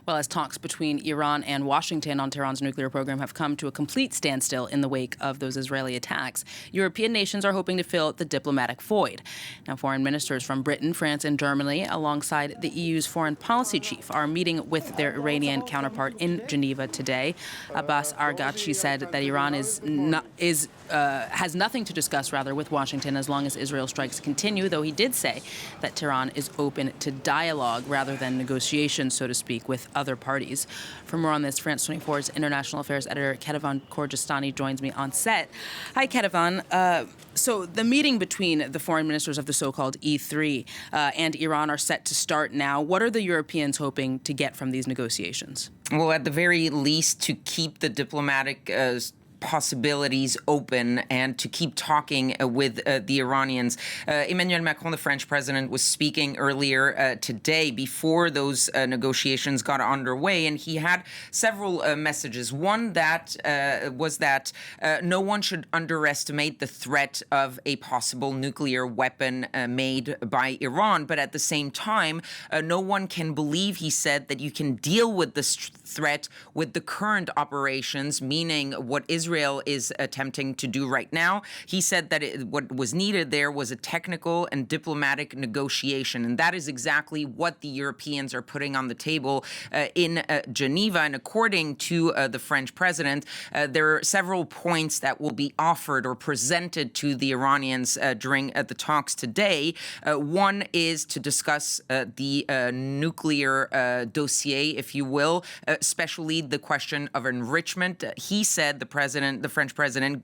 Well, as talks between Iran and Washington on Tehran's nuclear program have come to a complete standstill in the wake of those Israeli attacks, European nations are hoping to fill the diplomatic void. Now, foreign ministers from Britain, France, and Germany, alongside the EU's foreign policy chief, are meeting with their Iranian counterpart in Geneva today. Abbas Araghchi said that Iran has nothing to discuss, with Washington as long as Israel strikes continue, though he did say that Tehran is open to dialogue rather than negotiations, so to speak, with other parties. For more on this, France 24's international affairs editor Kethevane Gorjestani joins me on set. Hi, Kethevane. So the meeting between the foreign ministers of the so-called E3 and Iran are set to start now. What are the Europeans hoping to get from these negotiations? Well, at the very least, to keep the diplomatic possibilities open and to keep talking with the Iranians. Emmanuel Macron, the French president, was speaking earlier today before those negotiations got underway, and he had several messages. One that was that no one should underestimate the threat of a possible nuclear weapon made by Iran, but at the same time, no one can believe, he said, that you can deal with this threat with the current operations, meaning what Israel is attempting to do right now. He said that what was needed there was a technical and diplomatic negotiation, and that is exactly what the Europeans are putting on the table in Geneva. And according to the French president, there are several points that will be offered or presented to the Iranians during the talks today. One is to discuss the nuclear dossier, if you will, especially the question of enrichment. He said, the French president,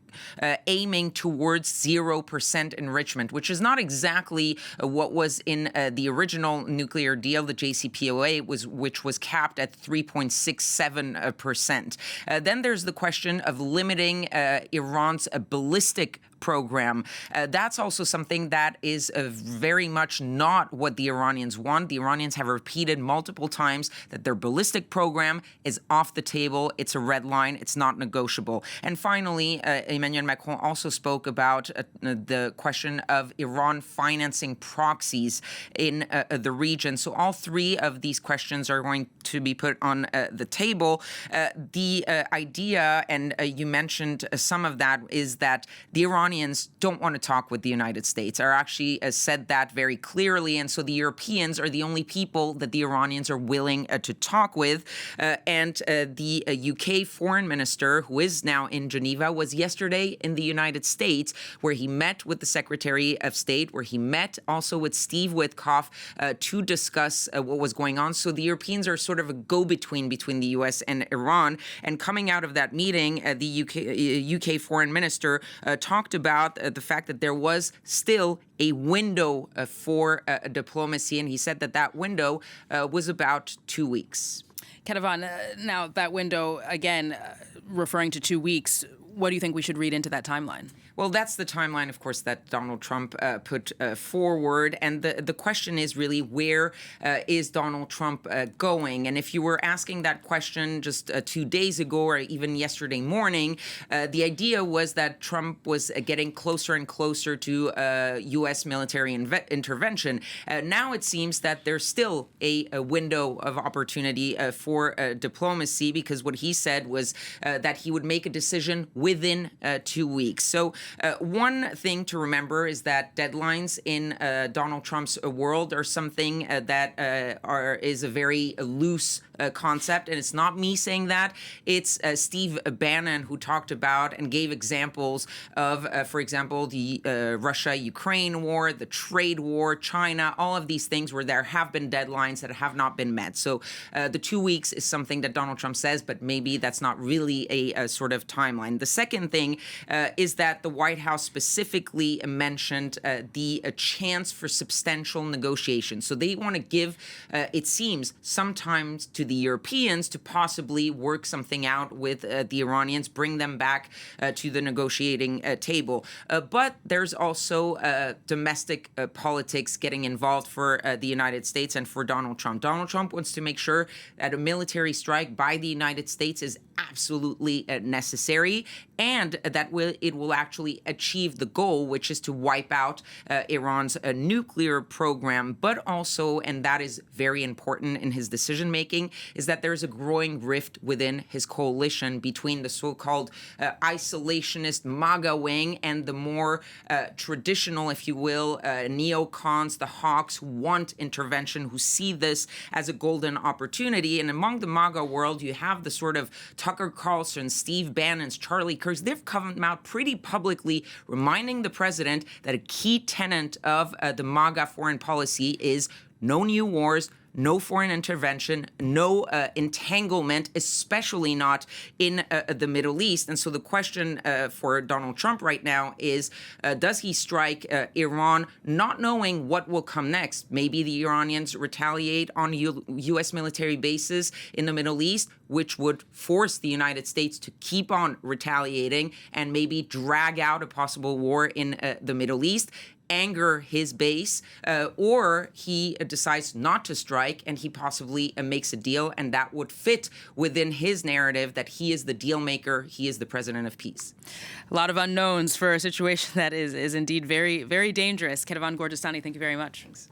aiming towards 0% enrichment, which is not exactly what was in the original nuclear deal, the JCPOA, which was capped at 3.67%. Then there's the question of limiting Iran's ballistic program. That's also something that is very much not what the Iranians want. The Iranians have repeated multiple times that their ballistic program is off the table. It's a red line. It's not negotiable. And finally, Emmanuel Macron also spoke about the question of Iran financing proxies in the region. So all three of these questions are going to be put on the table. The idea, and you mentioned some of that, is that the Iranians don't want to talk with the United States, are actually said that very clearly. And so the Europeans are the only people that the Iranians are willing to talk with. And the UK foreign minister, who is now in Geneva, was yesterday in the United States, where he met with the Secretary of State, where he met also with Steve Witkoff to discuss what was going on. So the Europeans are sort of a go-between between the U.S. and Iran. And coming out of that meeting, the UK foreign minister talked about the fact that there was still a window for diplomacy, and he said that that window was about 2 weeks. Kethevane, now that window, again, referring to 2 weeks, what do you think we should read into that timeline? Well, that's the timeline, of course, that Donald Trump put forward. And the question is really, where is Donald Trump going? And if you were asking that question just 2 days ago or even yesterday morning, the idea was that Trump was getting closer and closer to U.S. military intervention. Now it seems that there's still a window of opportunity for diplomacy, because what he said was that he would make a decision within 2 weeks. So one thing to remember is that deadlines in Donald Trump's world are something that is a very loose concept. And it's not me saying that. It's Steve Bannon who talked about and gave examples of, for example, the Russia-Ukraine war, the trade war, China, all of these things where there have been deadlines that have not been met. So the 2 weeks is something that Donald Trump says, but maybe that's not really a sort of timeline. The second thing is that the White House specifically mentioned the chance for substantial negotiations. So they want to give, it seems, sometimes to the Europeans to possibly work something out with the Iranians, bring them back to the negotiating table. But there's also domestic politics getting involved for the United States and for Donald Trump. Donald Trump wants to make sure that a military strike by the United States is absolutely necessary, and that it will actually achieve the goal, which is to wipe out Iran's nuclear program. But also, and that is very important in his decision making, is that there's a growing rift within his coalition between the so-called isolationist MAGA wing and the more traditional, if you will, neocons, the hawks, who want intervention, who see this as a golden opportunity. And among the MAGA world, you have the sort of Tucker Carlson, Steve Bannon's, Charlie Kirk's. They've come out pretty publicly reminding the president that a key tenet of the MAGA foreign policy is no new wars, no foreign intervention, no entanglement, especially not in the Middle East. And so the question for Donald Trump right now is, does he strike Iran, not knowing what will come next? Maybe the Iranians retaliate on U.S. military bases in the Middle East, which would force the United States to keep on retaliating and maybe drag out a possible war in the Middle East, anger his base, or he decides not to strike and he possibly makes a deal, and that would fit within his narrative that he is the deal maker, he is the president of peace. A lot of unknowns for a situation that is indeed very, very dangerous. Kethevane Gorjestani, thank you very much. Thanks.